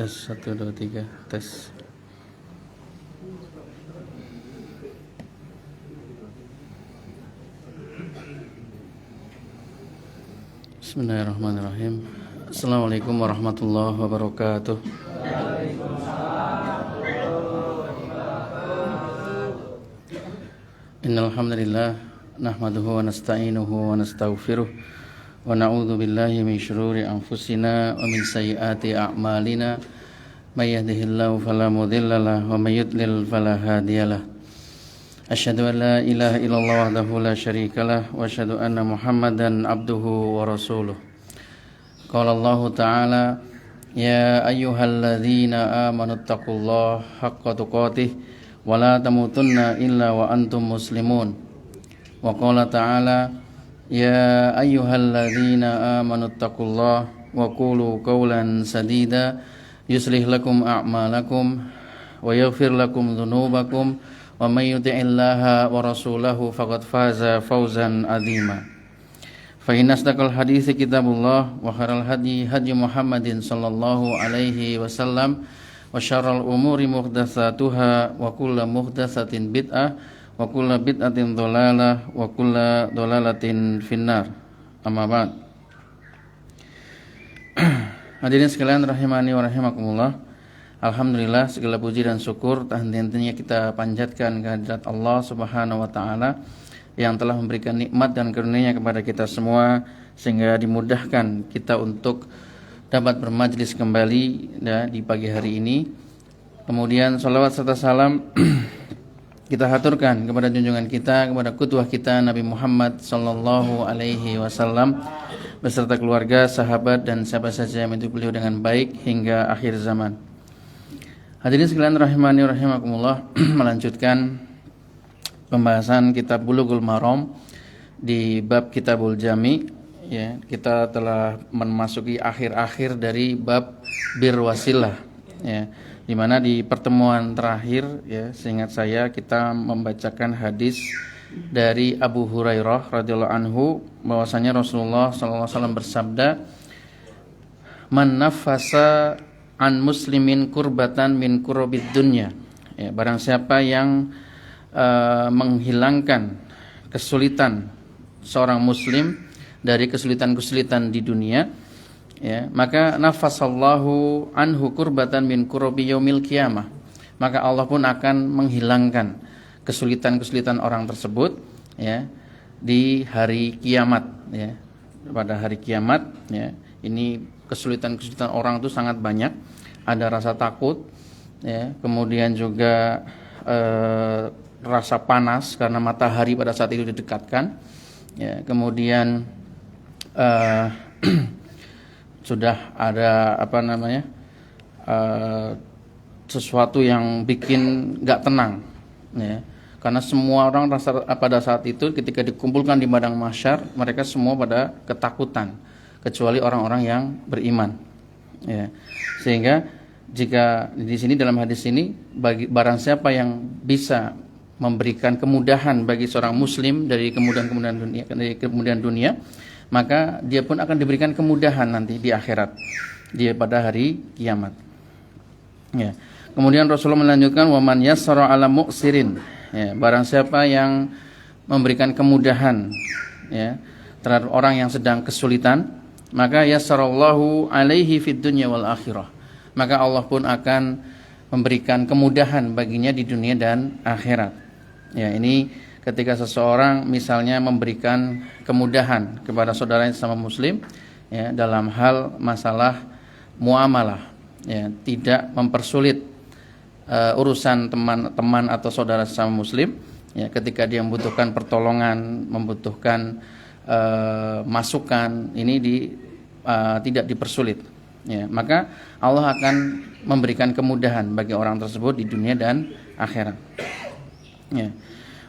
Tes 1 2 3 tes. Bismillahirrahmanirrahim. Assalamualaikum warahmatullahi wabarakatuh. Innal hamdalillah nahmaduhu wa nasta'inuhu wa nastaghfiruh wa na'udzu billahi min syururi anfusina wa min sayyiati a'malina may yahdihillahu fala mudhillalah wa may yudlil fala hadiyalah. Asyhadu an la ilaha illallah wahdahu la syarikalah wa asyhadu anna Muhammadan abduhu wa rasuluh. Qala Allah ta'ala ya ayyuhalladzina amanu taqullaha haqqa tuqatih wa la tamutunna illa wa antum muslimun. Wa qala ta'ala ya ayyuhalladzina amanu taqullaha wa qulu qawlan sadida yuslih lakum a'malakum wa yaghfir lakum dhunubakum wa may yuti'illaha wa rasulahu faqad faza fawzan 'azima. Fa inna asdaqal hadithi kitabullah wa khairal hadi hadi Muhammadin sallallahu alaihi wasallam wa syarral umuri muhdatsatuha wa kullu muhdatsatin bid'ah wa kullu bid'atin dhalalah wa kullu dhalalatin finnar. Amma ba'd. Hadirin sekalian rahimani wa rahimakumullah. Alhamdulillah, segala puji dan syukur tak henti-hentinya kita panjatkan kehadirat Allah Subhanahu wa taala yang telah memberikan nikmat dan karunia kepada kita semua sehingga dimudahkan kita untuk dapat bermajlis kembali di pagi hari ini. Kemudian salawat serta salam kita haturkan kepada junjungan kita, kepada qudwah kita Nabi Muhammad sallallahu alaihi wasallam beserta keluarga, sahabat dan siapa saja yang mengikuti beliau dengan baik hingga akhir zaman. Hadirin sekalian rahimani rahimakumullah, melanjutkan pembahasan kitab Bulughul Maram di bab Kitabul Jami. Ya, kita telah memasuki akhir-akhir dari bab birwasilah. Ya, di mana di pertemuan terakhir, ya, seingat saya kita membacakan hadis dari Abu Hurairah radhiyallahu anhu bahwasanya Rasulullah sallallahu alaihi wasallam bersabda, "Man nafasa an muslimin kurbatan min kurubid dunya." Ya, barang siapa yang menghilangkan kesulitan seorang muslim dari kesulitan-kesulitan di dunia, ya, maka nafasallahu anhu kurbatan min kurubi yaumil qiyamah, maka Allah pun akan menghilangkan kesulitan-kesulitan orang tersebut, ya, di hari kiamat, ya. Pada hari kiamat, ya, ini kesulitan-kesulitan orang itu sangat banyak. Ada rasa takut, ya, kemudian juga rasa panas karena matahari pada saat itu didekatkan, ya, kemudian sudah ada sesuatu yang bikin nggak tenang, ya, karena semua orang pada saat itu ketika dikumpulkan di padang mahsyar mereka semua pada ketakutan kecuali orang-orang yang beriman, ya. Sehingga jika di sini dalam hadis ini barang siapa yang bisa memberikan kemudahan bagi seorang muslim dari kemudahan dunia, maka dia pun akan diberikan kemudahan nanti di akhirat, dia pada hari kiamat. Ya. Kemudian Rasulullah melanjutkan waman yassara ala mu'sirin, ya, barang siapa yang memberikan kemudahan, ya, terhadap orang yang sedang kesulitan, maka yassarallahu alaihi fid dunya wal akhirah, maka Allah pun akan memberikan kemudahan baginya di dunia dan akhirat. Ya, ini ketika seseorang misalnya memberikan kemudahan kepada saudaranya sama muslim, ya, dalam hal masalah muamalah, ya, tidak mempersulit urusan teman-teman atau saudara sama muslim, ya, ketika dia membutuhkan pertolongan, membutuhkan masukan, ini tidak dipersulit, ya, maka Allah akan memberikan kemudahan bagi orang tersebut di dunia dan akhirat. Ya.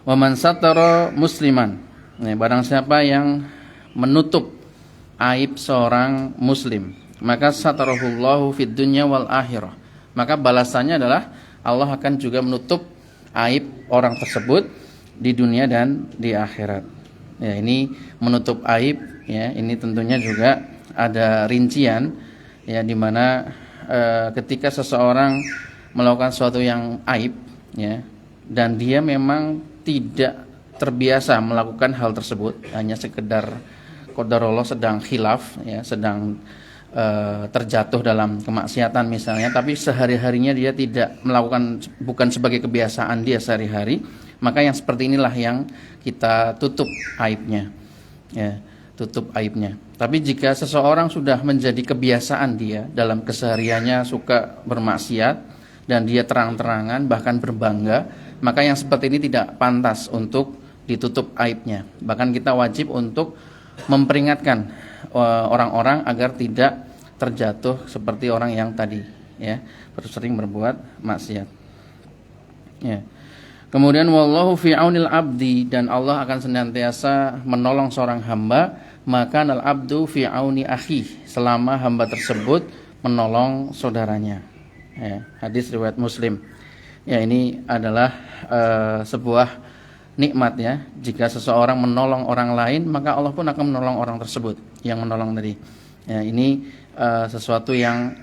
Wa man satara musliman, ya, barang siapa yang menutup aib seorang muslim, maka satarahullahu fid dunya wal akhirah, maka balasannya adalah Allah akan juga menutup aib orang tersebut di dunia dan di akhirat. Ya, ini menutup aib, ya, ini tentunya juga ada rincian, ya, di mana ketika seseorang melakukan sesuatu yang aib, ya, dan dia memang tidak terbiasa melakukan hal tersebut, hanya sekedar qadarullah sedang khilaf, ya, sedang terjatuh dalam kemaksiatan misalnya, tapi sehari-harinya dia tidak melakukan, bukan sebagai kebiasaan dia sehari-hari, maka yang seperti inilah yang kita tutup aibnya, ya, tutup aibnya. Tapi jika seseorang sudah menjadi kebiasaan dia dalam kesehariannya suka bermaksiat dan dia terang-terangan bahkan berbangga, maka yang seperti ini tidak pantas untuk ditutup aibnya. Bahkan kita wajib untuk memperingatkan orang-orang agar tidak terjatuh seperti orang yang tadi, ya, sering berbuat maksiat. Ya. Kemudian wallahu fi aunil abdi, dan Allah akan senantiasa menolong seorang hamba, maka al abdu fi auni akhi, selama hamba tersebut menolong saudaranya. Ya, hadis riwayat Muslim. Ya, ini adalah sebuah nikmat, ya. Jika seseorang menolong orang lain, maka Allah pun akan menolong orang tersebut yang menolong tadi. Ya, ini sesuatu yang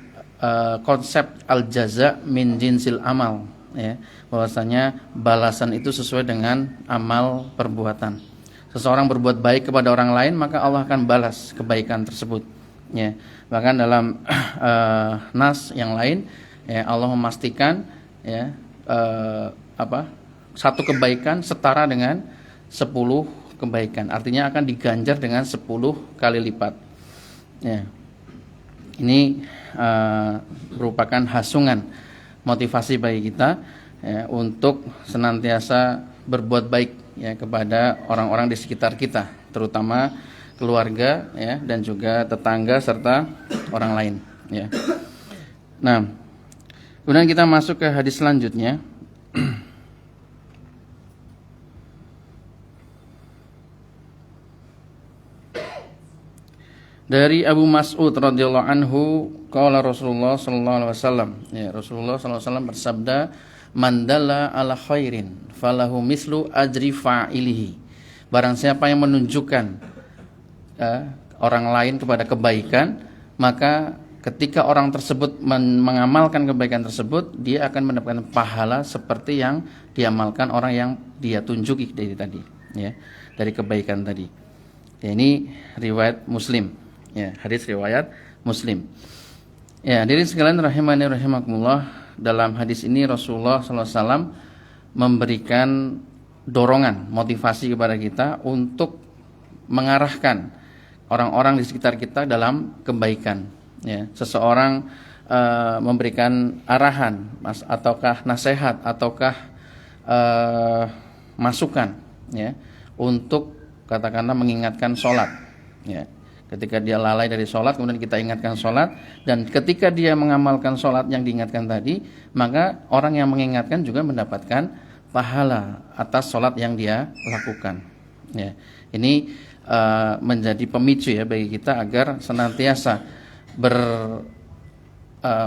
konsep al-jaza min jinsil amal, ya. Bahwasanya balasan itu sesuai dengan amal perbuatan. Seseorang berbuat baik kepada orang lain, maka Allah akan balas kebaikan tersebut. Ya. Bahkan dalam nas yang lain, ya, Allah memastikan, ya, satu kebaikan setara dengan 10 kebaikan. Artinya akan diganjar dengan 10 kali lipat. Ya. Ini merupakan hasungan motivasi bagi kita, ya, untuk senantiasa berbuat baik, ya, kepada orang-orang di sekitar kita, terutama keluarga, ya, dan juga tetangga serta orang lain, ya. Nah, kemudian kita masuk ke hadis selanjutnya. Dari Abu Mas'ud radhiyallahu anhu, qala Rasulullah sallallahu alaihi wasallam, ya, Rasulullah sallallahu alaihi wasallam bersabda, man dalla ala khairin falahu mislu ajri fa'ilihi. Barang siapa yang menunjukkan orang lain kepada kebaikan, maka ketika orang tersebut mengamalkan kebaikan tersebut, dia akan mendapatkan pahala seperti yang diamalkan orang yang dia tunjuki dari tadi, ya, dari kebaikan tadi. Ya, ini riwayat Muslim. Ya, hadis riwayat Muslim. Ya, hadirin sekalian rahimani rahimakumullah, dalam hadis ini Rasulullah SAW memberikan dorongan, motivasi kepada kita untuk mengarahkan orang-orang di sekitar kita dalam kebaikan. Ya, seseorang memberikan arahan, ataukah nasihat, ataukah masukan, ya, untuk katakanlah mengingatkan sholat. Ya. Ketika dia lalai dari sholat, kemudian kita ingatkan sholat, dan ketika dia mengamalkan sholat yang diingatkan tadi, maka orang yang mengingatkan juga mendapatkan pahala atas sholat yang dia lakukan. Ya. Ini menjadi pemicu, ya, bagi kita agar senantiasa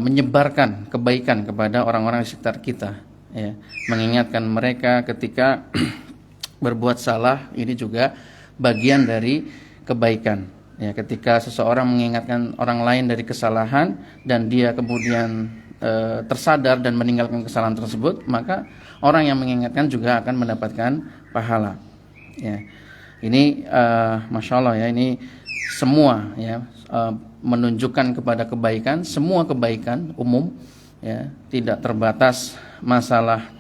menyebarkan kebaikan kepada orang-orang di sekitar kita. Ya. Mengingatkan mereka ketika berbuat salah, ini juga bagian dari kebaikan. Ya, ketika seseorang mengingatkan orang lain dari kesalahan dan dia kemudian tersadar dan meninggalkan kesalahan tersebut, maka orang yang mengingatkan juga akan mendapatkan pahala. Ya. Ini masya Allah, ya, ini semua, ya, menunjukkan kepada kebaikan, semua kebaikan umum, ya, tidak terbatas masalah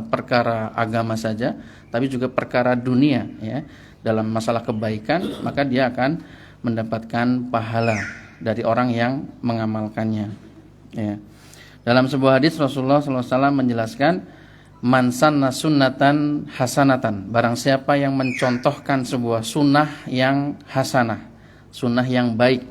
perkara agama saja, tapi juga perkara dunia, ya. Dalam masalah kebaikan, maka dia akan mendapatkan pahala dari orang yang mengamalkannya. Ya. Dalam sebuah hadis Rasulullah SAW menjelaskan, man sanna sunnatan hasanatan, barang siapa yang mencontohkan sebuah sunnah yang hasanah, sunnah yang baik,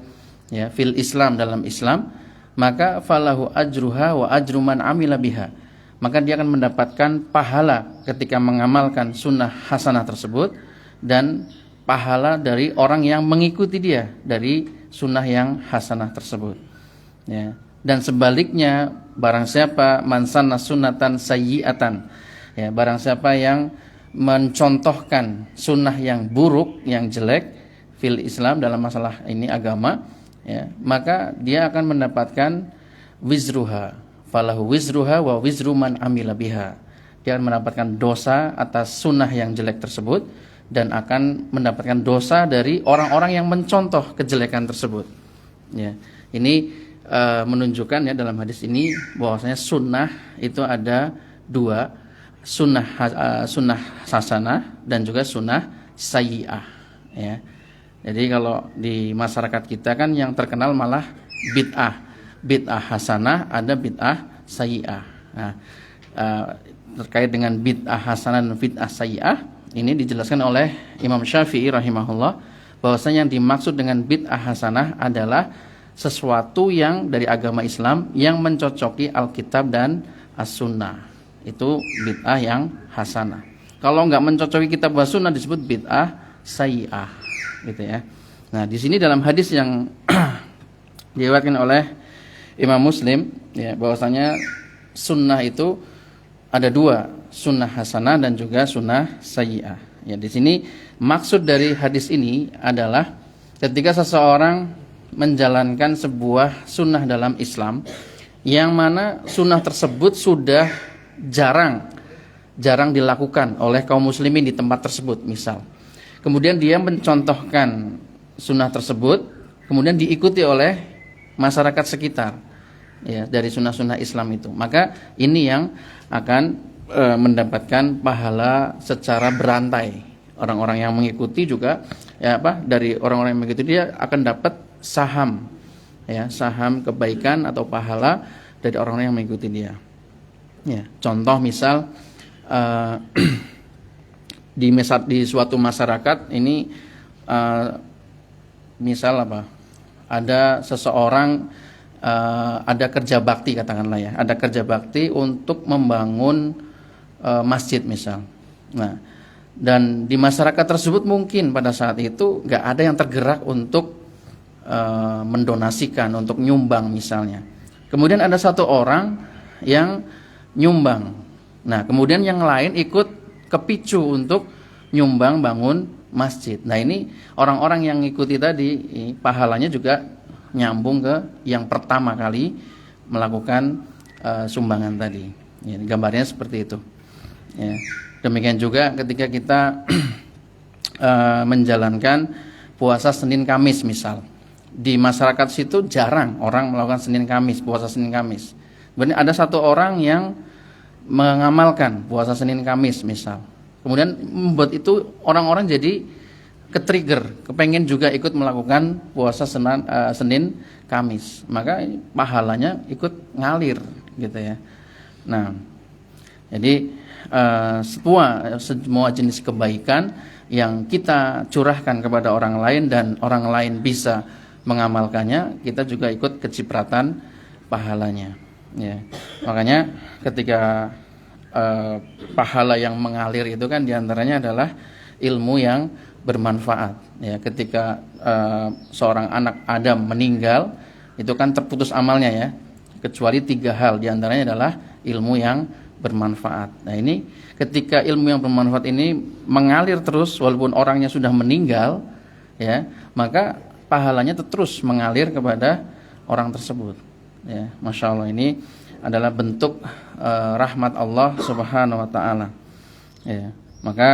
ya, fil Islam, dalam Islam, maka falahu ajruha wa ajru man amila biha, maka dia akan mendapatkan pahala ketika mengamalkan sunnah hasanah tersebut, dan pahala dari orang yang mengikuti dia dari sunnah yang hasanah tersebut. Ya. Dan sebaliknya, barang siapa man sanna sunnatan sayyi'atan, ya, barang siapa yang mencontohkan sunnah yang buruk, yang jelek fil Islam, dalam masalah ini agama, ya, maka dia akan mendapatkan wizruha falahu wizruha wa wizru man amila biha. Dia akan mendapatkan dosa atas sunnah yang jelek tersebut dan akan mendapatkan dosa dari orang-orang yang mencontoh kejelekan tersebut. Ya, ini menunjukkan ya dalam hadis ini bahwasanya sunnah itu ada dua, sunnah hasanah dan juga sunnah sayyi'ah. Ya, jadi kalau di masyarakat kita kan yang terkenal malah bid'ah hasanah, ada bid'ah sayyi'ah. Nah, terkait dengan bid'ah hasanah dan bid'ah sayyi'ah ini dijelaskan oleh Imam Syafi'i rahimahullah bahwasanya yang dimaksud dengan bid'ah hasanah adalah sesuatu yang dari agama Islam yang mencocoki Alkitab dan As-Sunnah. Itu bid'ah yang hasanah. Kalau nggak mencocoki kitab wa sunnah disebut bid'ah sayyi'ah, gitu ya. Nah, di sini dalam hadis yang diriwayatkan oleh Imam Muslim ya bahwasanya sunnah itu ada dua, sunnah hasanah dan juga sunnah sayyi'ah. Ya, di sini maksud dari hadis ini adalah ketika seseorang menjalankan sebuah sunnah dalam Islam yang mana sunnah tersebut sudah jarang dilakukan oleh kaum muslimin di tempat tersebut misal. Kemudian dia mencontohkan sunnah tersebut, kemudian diikuti oleh masyarakat sekitar ya dari sunnah-sunnah Islam itu. Maka ini yang akan mendapatkan pahala secara berantai. Orang-orang yang mengikuti juga dari orang-orang yang mengikuti dia akan dapat saham kebaikan atau pahala dari orang-orang yang mengikuti dia. Ya, contoh misal di suatu masyarakat ini misal ada seseorang ada kerja bakti katakanlah ya, ada kerja bakti untuk membangun masjid misal. Nah, dan di masyarakat tersebut mungkin pada saat itu nggak ada yang tergerak untuk mendonasikan, untuk nyumbang misalnya. Kemudian ada satu orang yang nyumbang. Nah, kemudian yang lain ikut kepicu untuk nyumbang bangun masjid. Nah, ini orang-orang yang ikuti tadi pahalanya juga nyambung ke yang pertama kali melakukan sumbangan tadi. Ya, gambarnya seperti itu. Ya. Demikian juga ketika kita menjalankan puasa Senin Kamis misal. Di masyarakat situ jarang orang melakukan Senin Kamis, puasa Senin Kamis. Kemudian ada satu orang yang mengamalkan puasa Senin Kamis misal. Kemudian membuat itu orang-orang jadi ke-trigger, kepengen juga ikut melakukan puasa Senin Kamis. Maka pahalanya ikut ngalir gitu ya. Nah, jadi semua jenis kebaikan yang kita curahkan kepada orang lain dan orang lain bisa mengamalkannya, kita juga ikut kecipratan pahalanya. Ya. Makanya ketika pahala yang mengalir itu kan diantaranya adalah ilmu yang bermanfaat. Ya, ketika seorang anak Adam meninggal, itu kan terputus amalnya ya, kecuali 3 hal, diantaranya adalah ilmu yang bermanfaat. Nah, ini ketika ilmu yang bermanfaat ini mengalir terus walaupun orangnya sudah meninggal, ya, maka pahalanya terus mengalir kepada orang tersebut. Ya, Masya Allah, ini adalah bentuk rahmat Allah Subhanahu Wa Taala. Ya, maka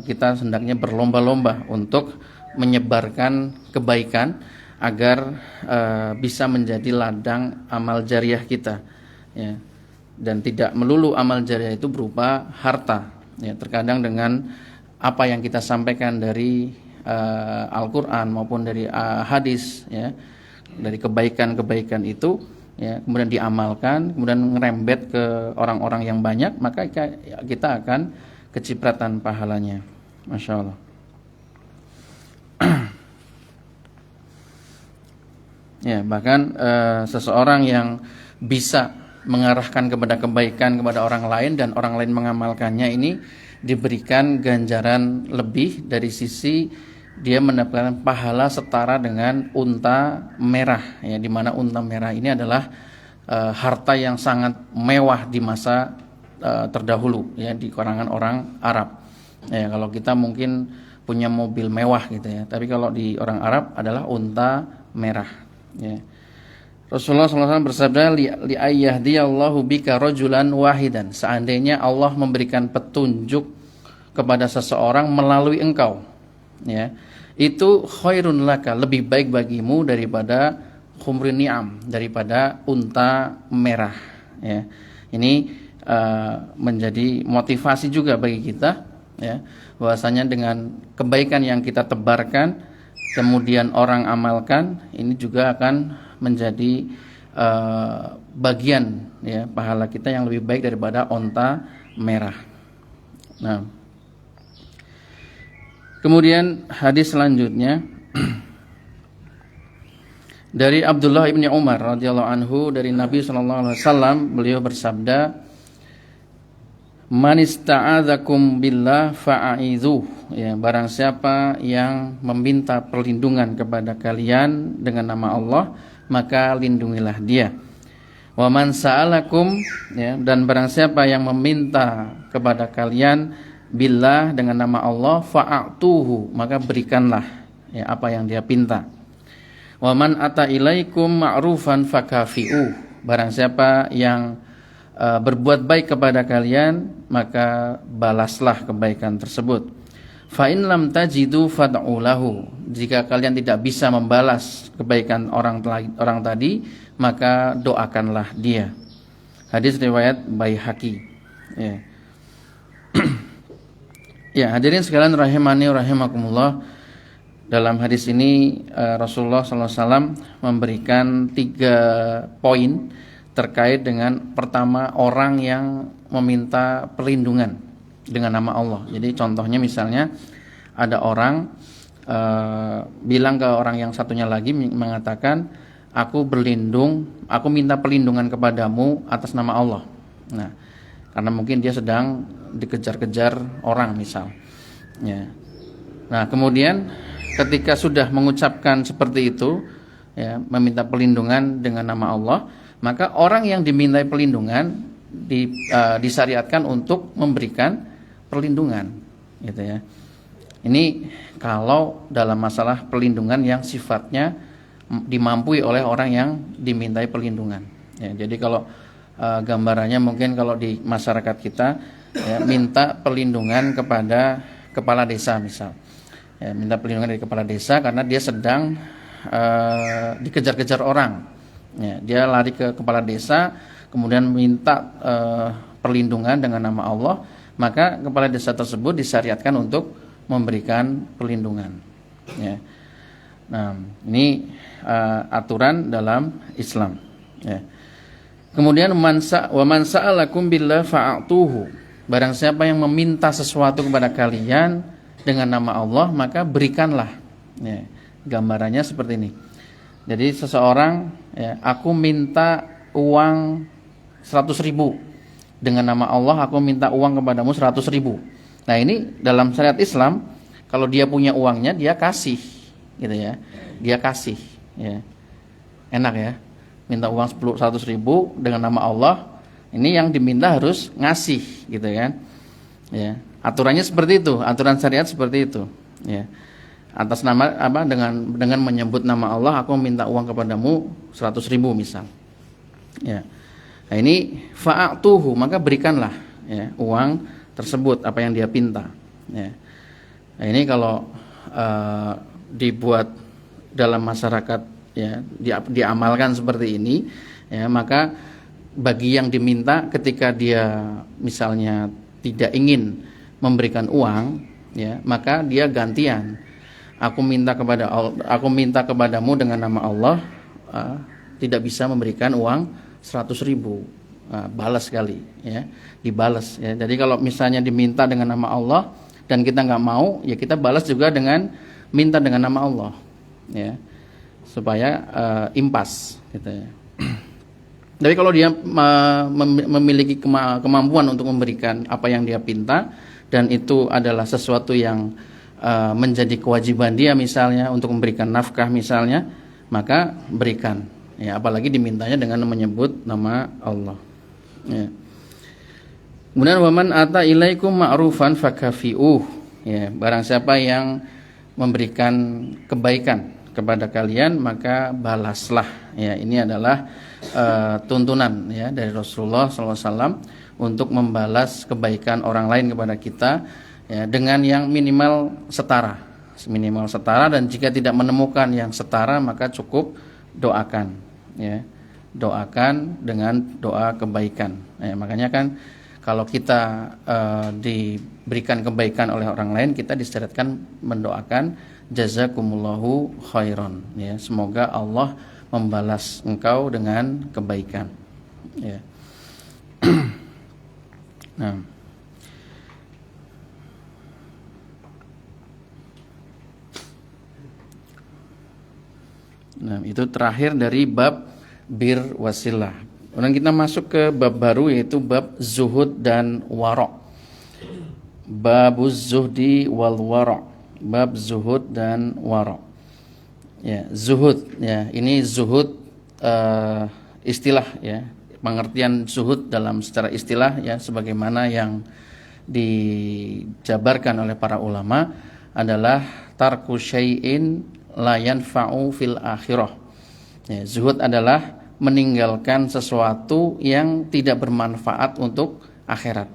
kita hendaknya berlomba-lomba untuk menyebarkan kebaikan agar bisa menjadi ladang amal jariah kita. Ya. Dan tidak melulu amal jariah itu berupa harta. Ya, terkadang dengan apa yang kita sampaikan dari Al-Quran maupun dari hadis, ya, dari kebaikan-kebaikan itu, ya, kemudian diamalkan, kemudian ngerembet ke orang-orang yang banyak, maka kita akan kecipratan pahalanya. Masya Allah. Ya, bahkan seseorang yang bisa mengarahkan kepada kebaikan kepada orang lain dan orang lain mengamalkannya ini diberikan ganjaran lebih dari sisi dia mendapatkan pahala setara dengan unta merah, ya, di mana unta merah ini adalah harta yang sangat mewah di masa terdahulu, ya, di kalangan orang Arab. Ya, kalau kita mungkin punya mobil mewah gitu ya, tapi kalau di orang Arab adalah unta merah. Ya. Rasulullah SAW bersabda, li ayyahdiyallahu bika rajulan wahidan. Seandainya Allah memberikan petunjuk kepada seseorang melalui engkau, ya, itu khairun laka, lebih baik bagimu daripada khumrin ni'am, daripada unta merah, ya. Ini menjadi motivasi juga bagi kita, ya, bahwasanya dengan kebaikan yang kita tebarkan kemudian orang amalkan, ini juga akan menjadi bagian, ya, pahala kita yang lebih baik daripada onta merah. Nah, kemudian hadis selanjutnya dari Abdullah ibni Umar radhiyallahu anhu, dari Nabi SAW, beliau bersabda, man ista'adzakum billah fa'idzuh, ya, barang siapa yang meminta perlindungan kepada kalian dengan nama Allah, maka lindungilah dia. Wa man sa'alakum, ya, dan barang siapa yang meminta kepada kalian billah dengan nama Allah, fa'atuhu, maka berikanlah, ya, apa yang dia pinta. Wa man ata ilaikum ma'rufan fakafi'uh, barang siapa yang berbuat baik kepada kalian, maka balaslah kebaikan tersebut. Fa in lam tajidu fad'u lahu, jika kalian tidak bisa membalas kebaikan orang tadi, maka doakanlah dia. Hadis riwayat Baihaqi. Ya. Ya, hadirin sekalian rahimani rahimakumullah. Dalam hadis ini Rasulullah SAW memberikan 3 poin terkait dengan, pertama, orang yang meminta perlindungan dengan nama Allah. Jadi contohnya misalnya ada orang bilang ke orang yang satunya lagi, mengatakan, aku minta perlindungan kepadamu atas nama Allah. Nah, karena mungkin dia sedang dikejar-kejar orang misal, ya. Nah, kemudian ketika sudah mengucapkan seperti itu, ya, meminta perlindungan dengan nama Allah, maka orang yang dimintai perlindungan disyariatkan untuk memberikan perlindungan, gitu ya. Ini kalau dalam masalah perlindungan yang sifatnya dimampui oleh orang yang dimintai perlindungan, ya. Jadi kalau gambarannya mungkin kalau di masyarakat kita, ya, minta perlindungan kepada kepala desa misal, ya, minta perlindungan dari kepala desa karena dia sedang dikejar-kejar orang. Ya, dia lari ke kepala desa, kemudian minta perlindungan dengan nama Allah, maka kepala desa tersebut disyariatkan untuk memberikan perlindungan, ya. Nah, ini aturan dalam Islam, ya. Kemudian wa man sa'alakum billah fa'atuhu, barang siapa yang meminta sesuatu kepada kalian dengan nama Allah, maka berikanlah, ya. Gambarannya seperti ini. Jadi seseorang, ya, aku minta uang 100.000 dengan nama Allah, aku minta uang kepadamu 100.000. Nah, ini dalam syariat Islam, kalau dia punya uangnya dia kasih, gitu ya, dia kasih, ya. Enak ya, minta uang 100.000 dengan nama Allah, ini yang diminta harus ngasih, gitu kan, ya. Aturannya seperti itu, aturan syariat seperti itu, ya. Atas nama apa, dengan menyebut nama Allah, aku minta uang kepadamu 100.000 misal, ya. Nah, ini fa'atuhu, maka berikanlah, ya, uang tersebut apa yang dia pinta, ya. Nah, ini kalau dibuat dalam masyarakat, ya, diamalkan seperti ini, ya, maka bagi yang diminta ketika dia misalnya tidak ingin memberikan uang, ya, maka dia gantian. Aku minta kepadamu dengan nama Allah, tidak bisa memberikan uang 100.000, balas sekali, ya, dibalas, ya. Jadi kalau misalnya diminta dengan nama Allah dan kita nggak mau, ya kita balas juga dengan minta dengan nama Allah, ya, supaya impas, gitu ya. Tapi kalau dia memiliki kemampuan untuk memberikan apa yang dia pinta, dan itu adalah sesuatu yang menjadi kewajiban dia misalnya untuk memberikan nafkah misalnya, maka berikan, ya, apalagi dimintanya dengan menyebut nama Allah, ya. Kemudian waman ata ilaikum ma'rufan fakafi'uh, ya, barang siapa yang memberikan kebaikan kepada kalian maka balaslah. Ya, ini adalah tuntunan ya dari Rasulullah SAW untuk membalas kebaikan orang lain kepada kita ya, dengan yang minimal setara, dan jika tidak menemukan yang setara maka cukup doakan ya, doakan dengan doa kebaikan ya. Makanya kan kalau kita diberikan kebaikan oleh orang lain, kita disyaratkan mendoakan jazakumullahu khairan ya, semoga Allah membalas engkau dengan kebaikan ya. Nah, itu terakhir dari bab bir wasilah. Kemudian kita masuk ke bab baru, yaitu bab zuhud dan wara'. Babuz zuhdi wal wara'. Bab zuhud dan wara'. Ya, zuhud ya, ini zuhud istilah ya. Pengertian zuhud dalam secara istilah ya, sebagaimana yang dijabarkan oleh para ulama adalah tarku syai'in la yanfa'u fil akhirah. Ya, zuhud adalah meninggalkan sesuatu yang tidak bermanfaat untuk akhirat.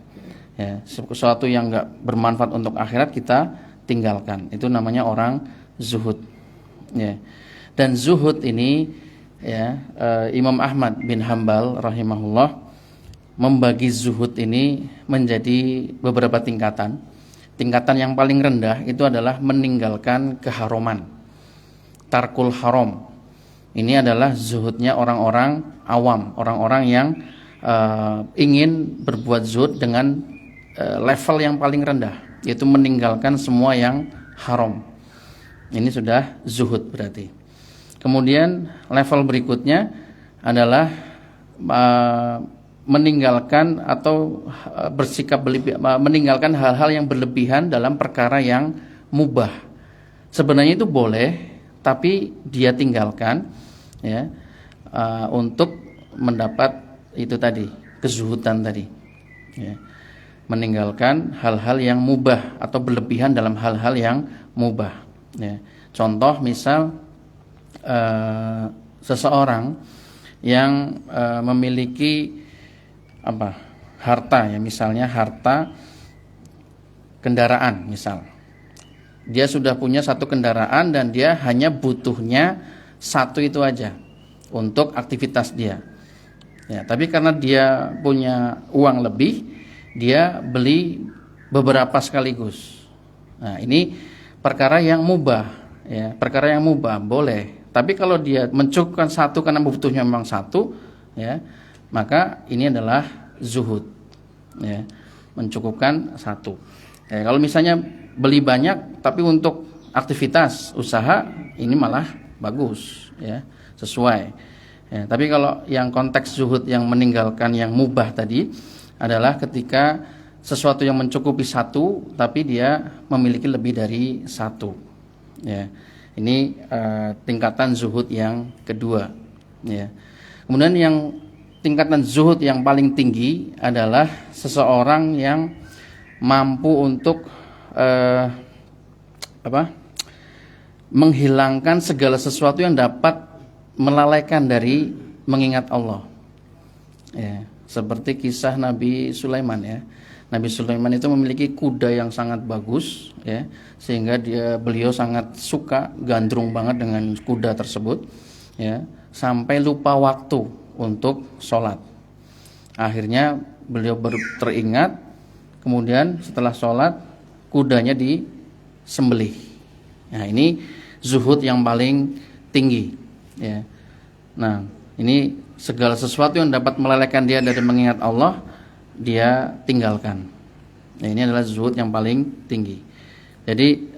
Ya, sesuatu yang enggak bermanfaat untuk akhirat kita tinggalkan. Itu namanya orang zuhud. Ya. Dan zuhud ini ya, Imam Ahmad bin Hambal rahimahullah membagi zuhud ini menjadi beberapa tingkatan. Tingkatan yang paling rendah itu adalah meninggalkan keharuman, tarkul haram. Ini adalah zuhudnya orang-orang awam, orang-orang yang ingin berbuat zuhud dengan level yang paling rendah, yaitu meninggalkan semua yang haram. Ini sudah zuhud berarti. Kemudian level berikutnya adalah meninggalkan atau bersikap meninggalkan hal-hal yang berlebihan dalam perkara yang mubah. Sebenarnya itu boleh, tapi dia tinggalkan ya, untuk mendapat itu tadi, kezuhudan tadi ya. Meninggalkan hal-hal yang mubah atau berlebihan dalam hal-hal yang mubah ya. Contoh misal seseorang yang memiliki harta ya, misalnya harta kendaraan misal. Dia sudah punya satu kendaraan dan dia hanya butuhnya satu itu aja untuk aktivitas dia. Ya, tapi karena dia punya uang lebih, dia beli beberapa sekaligus. Nah, ini perkara yang mubah ya, perkara yang mubah boleh. Tapi kalau dia mencukupkan satu karena butuhnya memang satu ya, maka ini adalah zuhud ya, mencukupkan satu. Ya, kalau misalnya beli banyak tapi untuk aktivitas usaha, ini malah bagus ya, sesuai ya. Tapi kalau yang konteks zuhud yang meninggalkan yang mubah tadi adalah ketika sesuatu yang mencukupi satu tapi dia memiliki lebih dari satu ya. Ini tingkatan zuhud yang kedua ya. Kemudian yang tingkatan zuhud yang paling tinggi adalah seseorang yang mampu untuk menghilangkan segala sesuatu yang dapat melalaikan dari mengingat Allah ya. Seperti kisah Nabi Sulaiman ya. Nabi Sulaiman itu memiliki kuda yang sangat bagus ya, sehingga beliau sangat suka, gandrung banget dengan kuda tersebut ya, sampai lupa waktu untuk sholat. Akhirnya beliau baru teringat, kemudian setelah sholat kudanya disembelih. Nah, ini zuhud yang paling tinggi ya. Nah, ini segala sesuatu yang dapat melalaikan dia dari mengingat Allah, dia tinggalkan. Nah, ini adalah zuhud yang paling tinggi. Jadi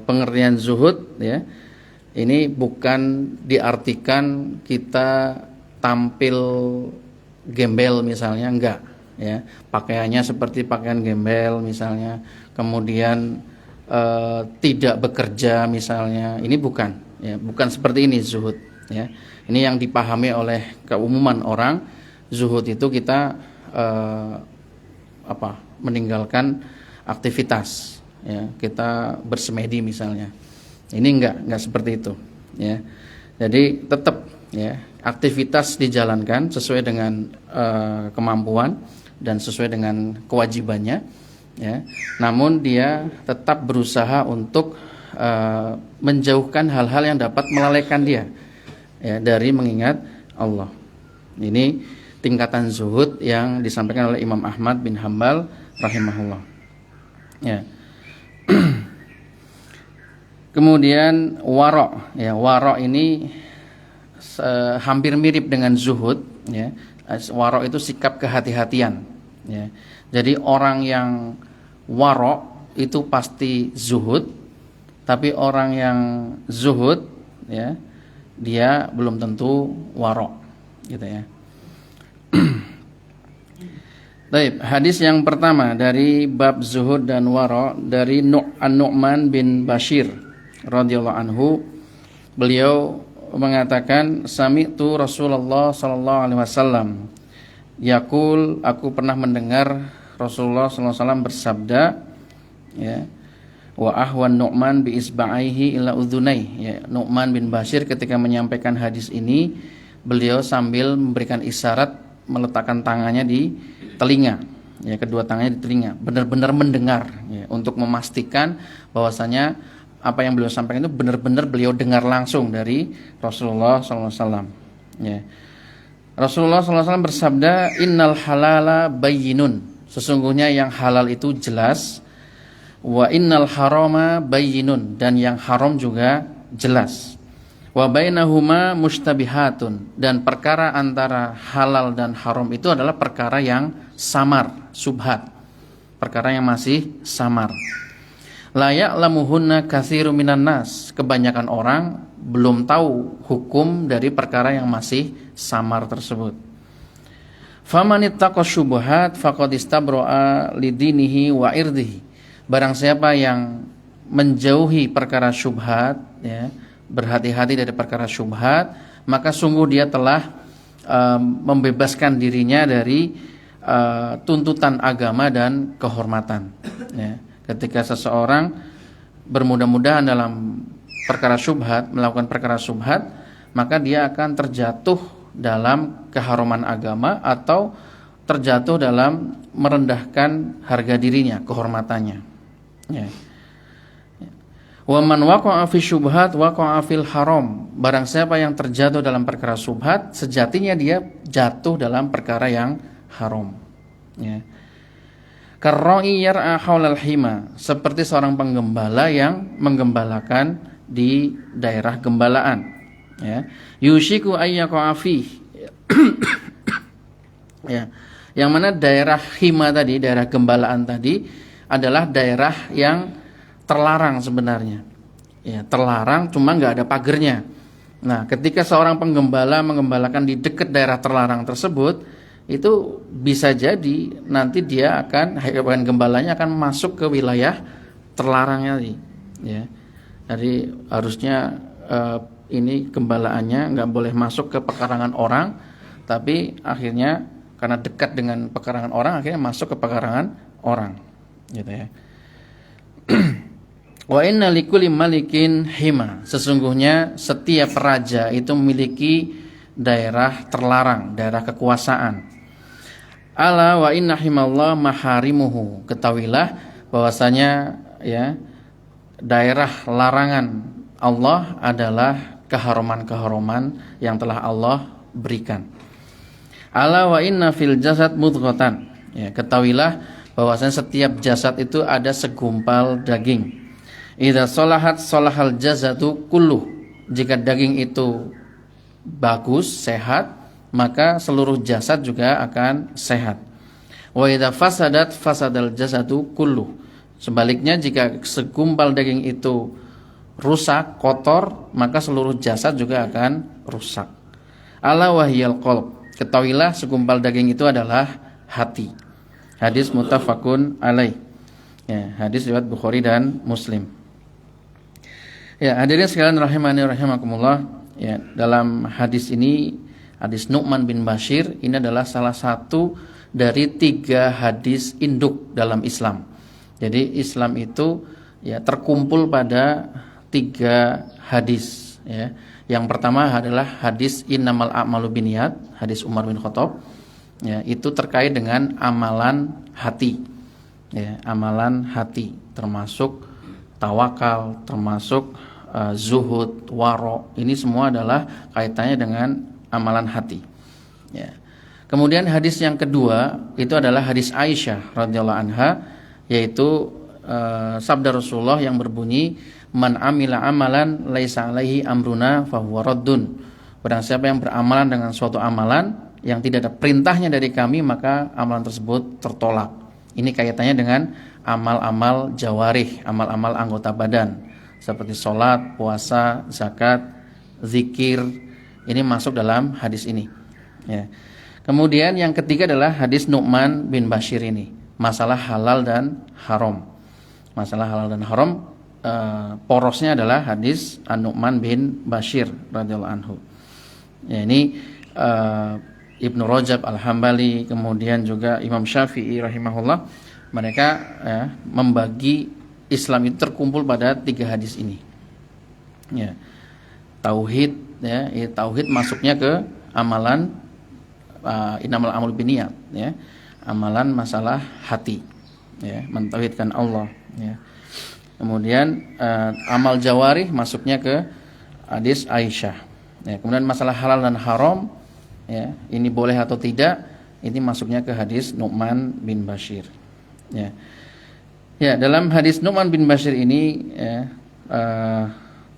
pengertian zuhud ya, ini bukan diartikan kita tampil gembel misalnya, enggak ya. Pakaiannya seperti pakaian gembel misalnya, kemudian tidak bekerja misalnya. Ini bukan ya, bukan seperti ini zuhud ya. Ini yang dipahami oleh keumuman orang. Zuhud itu kita meninggalkan aktivitas ya, kita bersemedi misalnya. Ini enggak seperti itu ya. Jadi tetap ya aktivitas dijalankan sesuai dengan kemampuan dan sesuai dengan kewajibannya, ya. Namun dia tetap berusaha untuk menjauhkan hal-hal yang dapat melalaikan dia, ya, dari mengingat Allah. Ini tingkatan zuhud yang disampaikan oleh Imam Ahmad bin Hambal rahimahullah. Ya. Kemudian wara', ya, wara' ini hampir mirip dengan zuhud, ya. Wara' itu sikap kehati-hatian, ya. Jadi orang yang wara' itu pasti zuhud, tapi orang yang zuhud, ya, dia belum tentu wara', gitu ya. Baik, hadis yang pertama dari bab zuhud dan wara' dari An-Nu'man bin Bashir radhiyallahu anhu. Beliau mengatakan, sami'tu Rasulullah sallallahu alaihi wasallam yaqul, aku pernah mendengar Rasulullah sallallahu alaihi wasallam bersabda, ya, wa ahwan Nu'man bi isba'ihi ila udhunai, ya. Nu'man bin Bashir ketika menyampaikan hadis ini, beliau sambil memberikan isyarat meletakkan tangannya di telinga, ya, kedua tangannya di telinga, benar-benar mendengar, ya, untuk memastikan bahwasanya apa yang beliau sampaikan itu benar-benar beliau dengar langsung dari Rasulullah SAW. Ya. Rasulullah SAW bersabda, innal halala bayyinun, sesungguhnya yang halal itu jelas, wa innal harama bayyinun, dan yang haram juga jelas. Wa bainahuma mushtabihatun, dan perkara antara halal dan haram itu adalah perkara yang samar, subhat, perkara yang masih samar. La ya'lamuhunna katsirun minan nas, kebanyakan orang belum tahu hukum dari perkara yang masih samar tersebut. Famanittaqa syubhat faqad istabra'a lidinihi wa irdihi, barang siapa yang menjauhi perkara syubhat, ya, berhati-hati dari perkara syubhat, maka sungguh dia telah membebaskan dirinya dari tuntutan agama dan kehormatan, ya. Ketika seseorang bermudah-mudahan dalam perkara syubhat, melakukan perkara syubhat, maka dia akan terjatuh dalam keharuman agama atau terjatuh dalam merendahkan harga dirinya, kehormatannya, ya. Wa man waqa'a fi syubhat waqa'a fil haram, barang siapa yang terjatuh dalam perkara syubhat, sejatinya dia jatuh dalam perkara yang haram, ya. Karra'i yar'a haulal hima, seperti seorang penggembala yang menggembalakan di daerah gembalaan, ya. Yushiku ayyaqa'a fi ya. Yang mana daerah hima tadi, daerah gembalaan tadi adalah daerah yang terlarang sebenarnya, ya, terlarang, cuma nggak ada pagernya. Nah, ketika seorang penggembala menggembalakan di dekat daerah terlarang tersebut, itu bisa jadi nanti dia akan, hewan gembalanya akan masuk ke wilayah terlarangnya, ya. Jadi harusnya ini gembalaannya nggak boleh masuk ke pekarangan orang, tapi akhirnya karena dekat dengan pekarangan orang, akhirnya masuk ke pekarangan orang, gitu ya. Wa inna likulli malikin hima, sesungguhnya setiap raja itu memiliki daerah terlarang, daerah kekuasaan. Ala wa inna himallah maharimuhu, ketahuilah bahwasanya, ya, daerah larangan Allah adalah keharuman-keharuman yang telah Allah berikan. Ala wa inna fil jasad mudghatan, ya, ketahuilah bahwasanya setiap jasad itu ada segumpal daging. Idza sholahat sholahal jasadu kulluh, jika daging itu bagus, sehat, maka seluruh jasad juga akan sehat. Wa idza fasadat fasadal jasadu kulluh, sebaliknya jika segumpal daging itu rusak, kotor, maka seluruh jasad juga akan rusak. Ala wahyal qalb, ketahuilah segumpal daging itu adalah hati. Hadis muttafaqun alaih, ya, hadis riwayat Bukhari dan Muslim. Ya, hadirin sekalian rahimani rahimakumullah, ya, dalam hadis ini, hadis Nu'man bin Bashir ini adalah salah satu dari 3 hadis induk dalam Islam. Jadi Islam itu, ya, terkumpul pada 3 hadis, ya. Yang pertama adalah hadis innamal a'malu binniyat, hadis Umar bin Khattab. Ya, itu terkait dengan amalan hati. Ya, amalan hati termasuk tawakal, termasuk zuhud, waro. Ini semua adalah kaitannya dengan amalan hati. Ya. Kemudian hadis yang kedua itu adalah hadis Aisyah radhiyallahu anha, yaitu sabda Rasulullah yang berbunyi, man amila amalan laisa alaihi amruna fahuwa raddun. Barang siapa yang beramalan dengan suatu amalan yang tidak ada perintahnya dari kami, maka amalan tersebut tertolak. Ini kaitannya dengan amal-amal jawarih, amal-amal anggota badan seperti sholat, puasa, zakat, zikir. Ini masuk dalam hadis ini. Ya. Kemudian yang ketiga adalah hadis Nu'man bin Bashir ini, masalah halal dan haram. Masalah halal dan haram, porosnya adalah hadis An-Nu'man bin Bashir radhiyallahu anhu. Ya, ini Ibnu Rajab Al-Hambali, kemudian juga Imam Syafi'i rahimahullah, mereka membagi Islam itu terkumpul pada 3 hadis ini. Ya. Tauhid, ya, tauhid masuknya ke amalan innamal a'malu binniyat, ya. Amalan masalah hati, ya, mentauhidkan Allah, ya. Kemudian amal jawarih masuknya ke hadis Aisyah. Ya, kemudian masalah halal dan haram, ya, ini boleh atau tidak, ini masuknya ke hadis Nu'man bin Bashir. Ya. Ya, dalam hadis Nu'man bin Bashir ini, ya,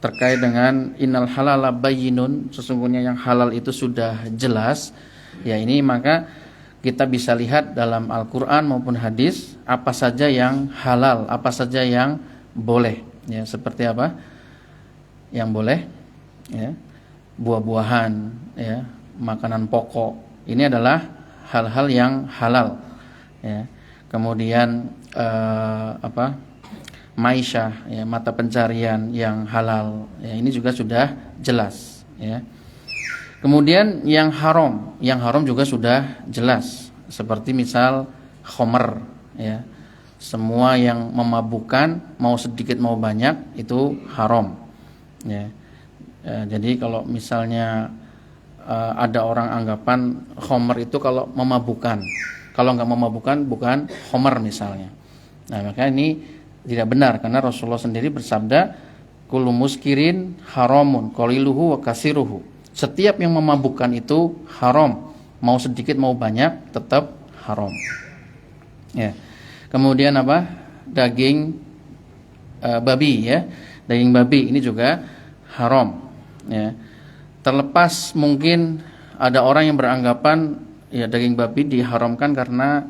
terkait dengan innal halala bayyinun, sesungguhnya yang halal itu sudah jelas. Ya, ini maka kita bisa lihat dalam Al-Qur'an maupun hadis apa saja yang halal, apa saja yang boleh. Ya, seperti apa? Yang boleh, ya, buah-buahan, ya, makanan pokok. Ini adalah hal-hal yang halal, ya. Kemudian maisyah, ya, mata pencarian yang halal, ya, ini juga sudah jelas, ya. Kemudian yang haram juga sudah jelas, seperti misal khamr, ya. Semua yang memabukkan, mau sedikit mau banyak, itu haram, ya. Jadi kalau misalnya ada orang anggapan khamr itu kalau memabukkan, kalau nggak memabukkan bukan khamr misalnya. Nah, maka ini tidak benar, karena Rasulullah sendiri bersabda, kullu muskirin haramun qaliluhu wa kasiruhu. Setiap yang memabukkan itu haram, mau sedikit mau banyak tetap haram. Ya. Kemudian apa? Daging babi, ya. Daging babi ini juga haram, ya. Terlepas mungkin ada orang yang beranggapan ya daging babi diharamkan karena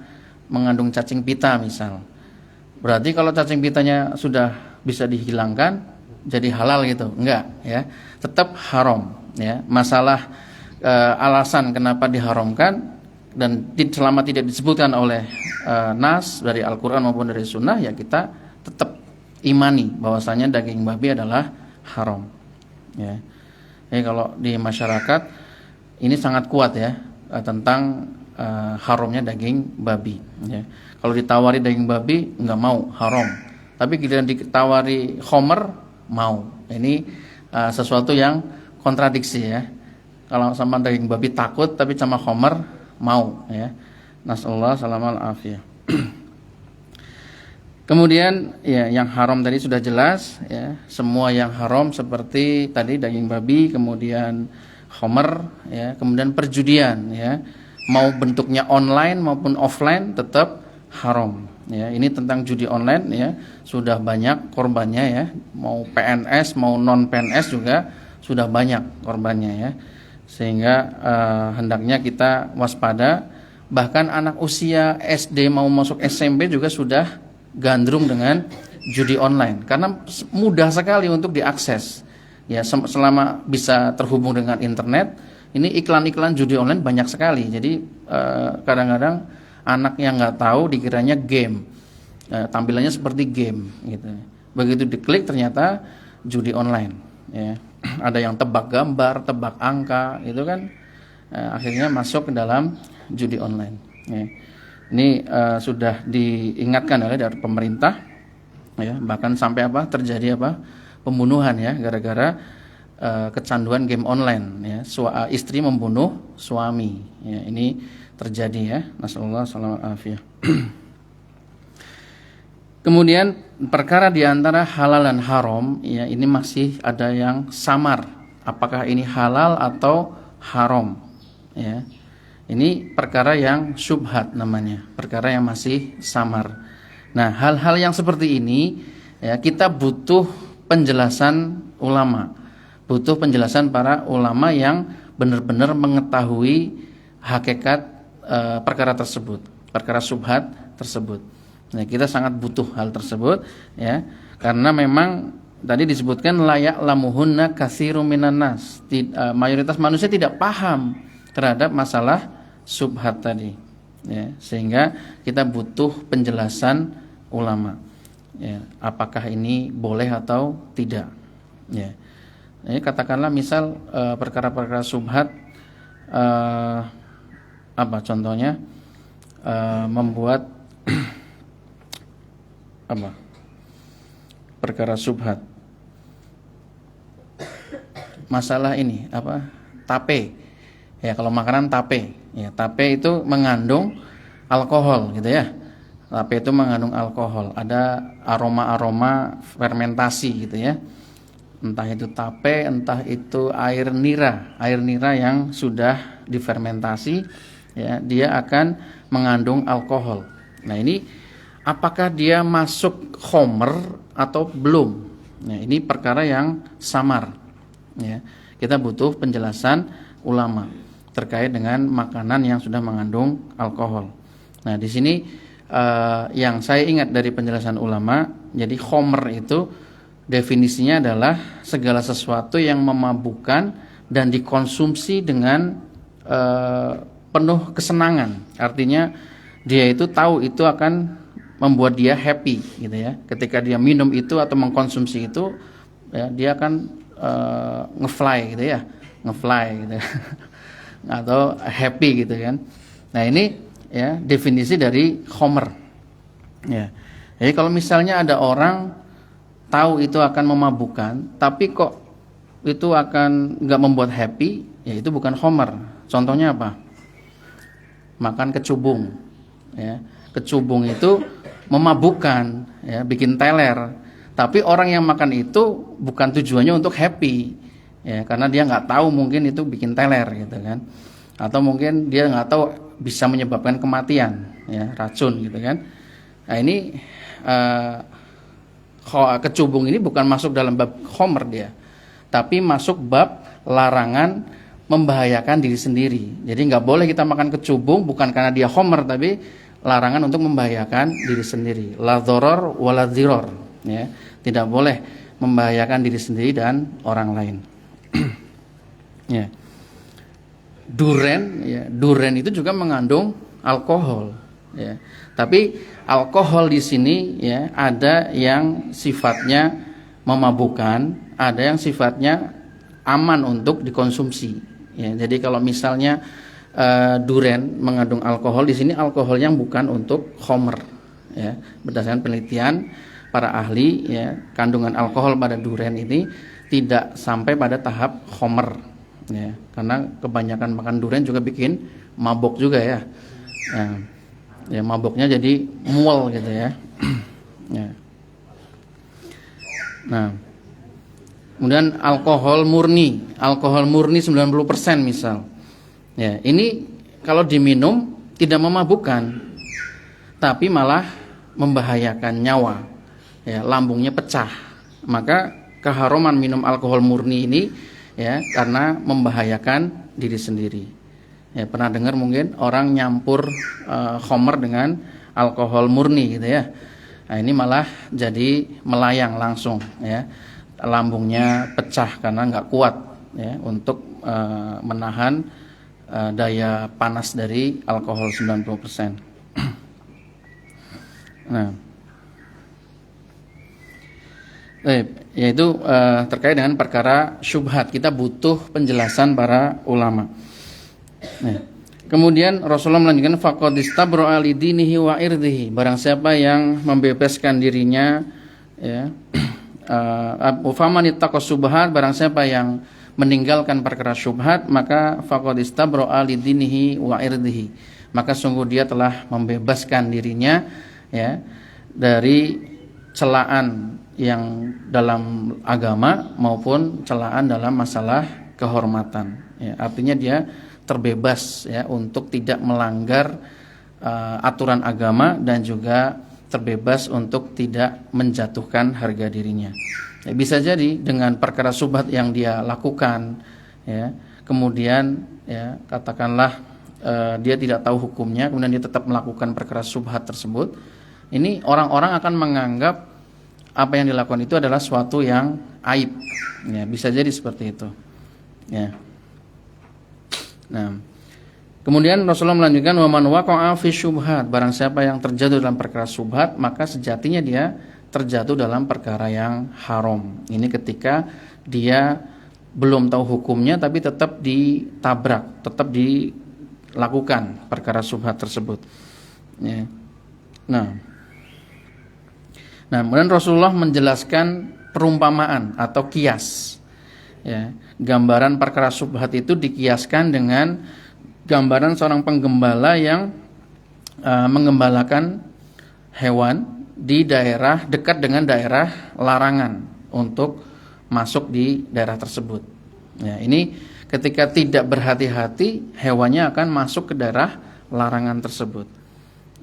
mengandung cacing pita misal. Berarti kalau cacing pitanya sudah bisa dihilangkan jadi halal gitu. Enggak, ya. Tetap haram, ya. Masalah alasan kenapa diharamkan dan selama tidak disebutkan oleh nas dari Al-Qur'an maupun dari sunnah, ya kita tetap imani bahwasanya daging babi adalah haram, ya. Jadi kalau di masyarakat ini sangat kuat, ya, tentang haramnya daging babi, ya. Kalau ditawari daging babi nggak mau, haram. Tapi kita ditawari khamr mau. Ini sesuatu yang kontradiksi, ya. Kalau sama daging babi takut, tapi sama khamr mau, ya. Nasallahu salamal afiyah. Kemudian ya yang haram tadi sudah jelas, ya. Semua yang haram seperti tadi daging babi, kemudian khamr, ya, kemudian perjudian, ya. Mau bentuknya online maupun offline tetap haram, ya. Ini tentang judi online, ya. Sudah banyak korbannya, ya. Mau PNS mau non PNS juga sudah banyak korbannya, ya. Sehingga hendaknya kita waspada. Bahkan anak usia SD mau masuk SMP juga sudah gandrung dengan judi online karena mudah sekali untuk diakses, ya. Selama bisa terhubung dengan internet, ini iklan-iklan judi online banyak sekali. Jadi kadang-kadang anak yang nggak tahu dikiranya game, tampilannya seperti game gitu. Begitu diklik ternyata judi online, ya. Ada yang tebak gambar, tebak angka, itu kan akhirnya masuk ke dalam judi online, ya. Ini sudah diingatkan oleh dari pemerintah, ya, bahkan sampai terjadi pembunuhan, ya, gara-gara kecanduan game online, ya. Istri membunuh suami, ya. Ini terjadi, ya. Nasallallahu alaihi wasallam. Kemudian perkara di antara halal dan haram, ya, ini masih ada yang samar. Apakah ini halal atau haram? Ya. Ini perkara yang syubhat namanya, perkara yang masih samar. Nah, hal-hal yang seperti ini, ya, kita butuh penjelasan ulama. Butuh penjelasan para ulama yang benar-benar mengetahui hakikat perkara tersebut, perkara syubhat tersebut. Nah, kita sangat butuh hal tersebut, ya, karena memang tadi disebutkan layak lamuhunna katsirun minan nas. Mayoritas manusia tidak paham terhadap masalah syubhat tadi, ya, sehingga kita butuh penjelasan ulama, ya, apakah ini boleh atau tidak, ya. Ini katakanlah misal perkara-perkara syubhat, apa contohnya, membuat apa perkara syubhat, masalah ini apa, tape, ya, kalau makanan tape, ya, tape itu mengandung alkohol, gitu ya. Tape itu mengandung alkohol, ada aroma-aroma fermentasi, gitu ya. Entah itu tape, entah itu air nira yang sudah difermentasi, ya, dia akan mengandung alkohol. Nah, ini apakah dia masuk khomer atau belum? Nah, ini perkara yang samar, ya. Kita butuh penjelasan ulama terkait dengan makanan yang sudah mengandung alkohol. Nah, di sini yang saya ingat dari penjelasan ulama, jadi khomer itu definisinya adalah segala sesuatu yang memabukkan dan dikonsumsi dengan penuh kesenangan. Artinya dia itu tahu itu akan membuat dia happy, gitu ya. Ketika dia minum itu atau mengkonsumsi itu, ya, dia akan ngefly, gitu ya, gitu. Atau happy, gitu kan. Nah, ini, ya, definisi dari khomer, ya. Jadi kalau misalnya ada orang tahu itu akan memabukkan, tapi kok itu akan nggak membuat happy, ya, itu bukan khomer. Contohnya apa? Makan kecubung, ya. Kecubung itu memabukkan, ya, bikin teler. Tapi orang yang makan itu bukan tujuannya untuk happy, ya, karena dia nggak tahu mungkin itu bikin teler, gitu kan. Atau mungkin dia nggak tahu bisa menyebabkan kematian, ya, racun, gitu kan. Nah, ini kecubung ini bukan masuk dalam bab khomer dia, tapi masuk bab larangan membahayakan diri sendiri. Jadi nggak boleh kita makan kecubung bukan karena dia khomer, tapi larangan untuk membahayakan diri sendiri. La dzaror wala dziror, ya. Tidak boleh membahayakan diri sendiri dan orang lain. Ya. Duren itu juga mengandung alkohol, ya. Tapi alkohol di sini, ya, ada yang sifatnya memabukkan, ada yang sifatnya aman untuk dikonsumsi, ya. Jadi kalau misalnya duren mengandung alkohol, di sini alkohol yang bukan untuk khomer, ya. Berdasarkan penelitian para ahli, ya, kandungan alkohol pada duren ini tidak sampai pada tahap khomer, ya. Karena kebanyakan makan duren juga bikin mabok juga, ya. Ya, maboknya jadi mual, gitu ya. Ya. Nah, kemudian alkohol murni 90% misal. Ya, ini kalau diminum tidak memabukkan, tapi malah membahayakan nyawa, ya, lambungnya pecah. Maka keharuman minum alkohol murni ini, ya, karena membahayakan diri sendiri. Ya, pernah dengar mungkin orang nyampur khomer dengan alkohol murni, gitu ya. Nah, ini malah jadi melayang langsung, ya, lambungnya pecah karena nggak kuat, ya, untuk menahan daya panas dari alkohol 90%. Nah, yaitu terkait dengan perkara syubhat, kita butuh penjelasan para ulama. Nah, kemudian Rasulullah melanjutkan faqad istabra li dinihi wa irdihi, barang siapa yang membebaskan dirinya, ya, faman ittaqa syubhat, barang siapa yang meninggalkan perkara syubhat, maka faqad istabra'a lidinihi wa irdihi, maka sungguh dia telah membebaskan dirinya ya dari celaan yang dalam agama maupun celaan dalam masalah kehormatan ya. Artinya dia terbebas ya untuk tidak melanggar aturan agama dan juga terbebas untuk tidak menjatuhkan harga dirinya. Ya, bisa jadi dengan perkara syubhat yang dia lakukan, ya, kemudian ya katakanlah dia tidak tahu hukumnya, kemudian dia tetap melakukan perkara syubhat tersebut. Ini orang-orang akan menganggap apa yang dilakukan itu adalah suatu yang aib. Ya, bisa jadi seperti itu. Ya. Nah. Kemudian Rasulullah melanjutkan, wa man waqa'a fi syubhat, barang siapa yang terjatuh dalam perkara syubhat, maka sejatinya dia terjatuh dalam perkara yang haram. Ini ketika dia belum tahu hukumnya tapi tetap ditabrak, tetap dilakukan perkara syubhat tersebut. Ya. Nah, kemudian Rasulullah menjelaskan perumpamaan atau kias. Ya, gambaran perkara syubhat itu dikiaskan dengan gambaran seorang penggembala yang menggembalakan hewan di daerah dekat dengan daerah larangan untuk masuk di daerah tersebut. Ya, ini ketika tidak berhati-hati, hewannya akan masuk ke daerah larangan tersebut.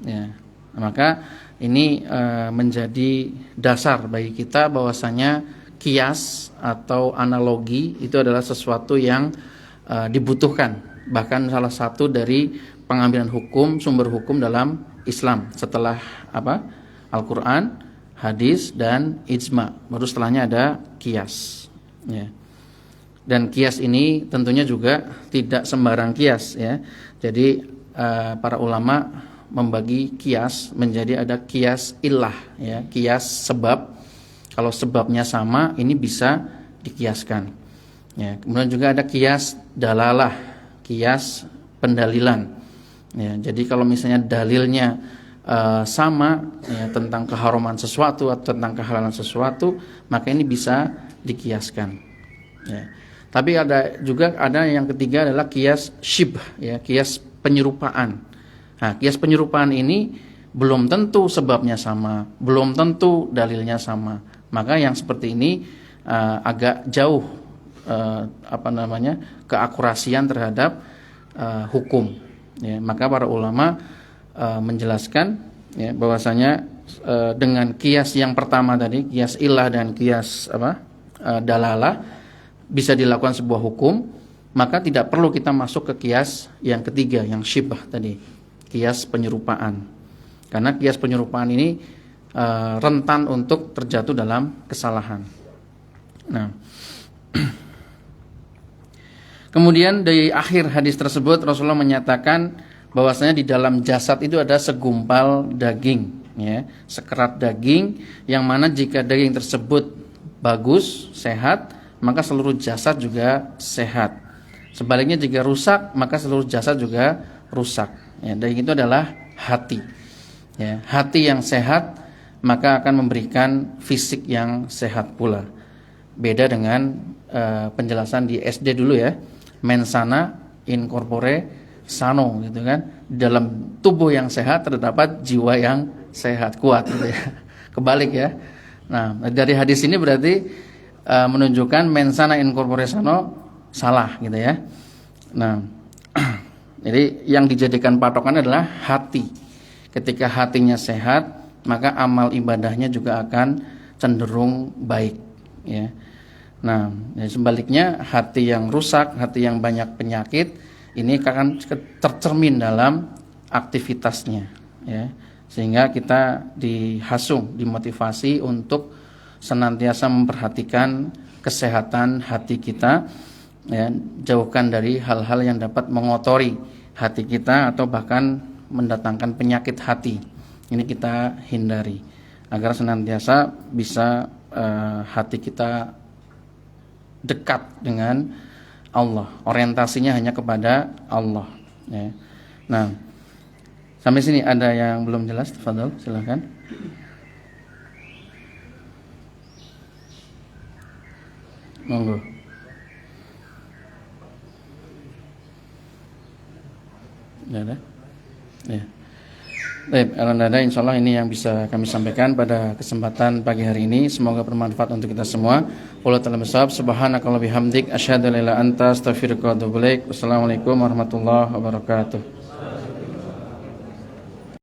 Ya, maka ini menjadi dasar bagi kita bahwasanya kias atau analogi itu adalah sesuatu yang dibutuhkan. Bahkan salah satu dari pengambilan hukum, sumber hukum dalam Islam setelah Al-Quran, hadis dan ijma. Baru setelahnya ada kias. Ya. Dan kias ini tentunya juga tidak sembarang kias. Ya. Jadi para ulama membagi kias menjadi ada kias illah, ya, kias sebab. Kalau sebabnya sama, ini bisa dikiaskan. Ya. Kemudian juga ada kias dalalah, kias pendalilan. Ya, jadi kalau misalnya dalilnya sama ya, tentang keharuman sesuatu atau tentang kehalalan sesuatu, maka ini bisa dikiaskan. Ya. Tapi ada yang ketiga adalah kias syibh, ya, kias penyerupaan. Nah, kias penyerupaan ini belum tentu sebabnya sama, belum tentu dalilnya sama. Maka yang seperti ini agak jauh keakurasian terhadap hukum. Ya, maka para ulama menjelaskan ya, bahwasanya dengan kias yang pertama tadi, kias ilah dan kias dalalah, bisa dilakukan sebuah hukum, maka tidak perlu kita masuk ke kias yang ketiga, yang syibah tadi, kias penyerupaan. Karena kias penyerupaan ini rentan untuk terjatuh dalam kesalahan. Nah, kemudian di akhir hadis tersebut Rasulullah menyatakan bahwasanya di dalam jasad itu ada segumpal daging, ya, sekerat daging, yang mana jika daging tersebut bagus, sehat, maka seluruh jasad juga sehat. Sebaliknya jika rusak, maka seluruh jasad juga rusak. Ya, daging itu adalah hati. Ya, hati yang sehat maka akan memberikan fisik yang sehat pula. Beda dengan penjelasan di SD dulu ya. Mens sana in corpore sano, gitu kan. Di dalam tubuh yang sehat terdapat jiwa yang sehat, kuat gitu ya. Kebalik ya. Nah, dari hadis ini berarti menunjukkan mens sana in corpore sano salah gitu ya. Nah, jadi yang dijadikan patokan adalah hati. Ketika hatinya sehat, maka amal ibadahnya juga akan cenderung baik ya. Nah, sebaliknya hati yang rusak, hati yang banyak penyakit, ini akan tercermin dalam aktivitasnya, ya. Sehingga kita dihasung, dimotivasi untuk senantiasa memperhatikan kesehatan hati kita, ya, jauhkan dari hal-hal yang dapat mengotori hati kita atau bahkan mendatangkan penyakit hati. Ini kita hindari agar senantiasa bisa hati kita dekat dengan Allah, orientasinya hanya kepada Allah ya. Nah, sampai sini ada yang belum jelas? Tafadhol, silakan. Monggo. Ada? Ya. Baik, alhamdulillah, insya Allah ini yang bisa kami sampaikan pada kesempatan pagi hari ini. Semoga bermanfaat untuk kita semua. Wallahu ta'ala bishawab. Subhanakallahumma bihamdik asyhadu an la ilaha illa anta astaghfiruka wa atubu ilaik. Wassalamualaikum warahmatullahi wabarakatuh.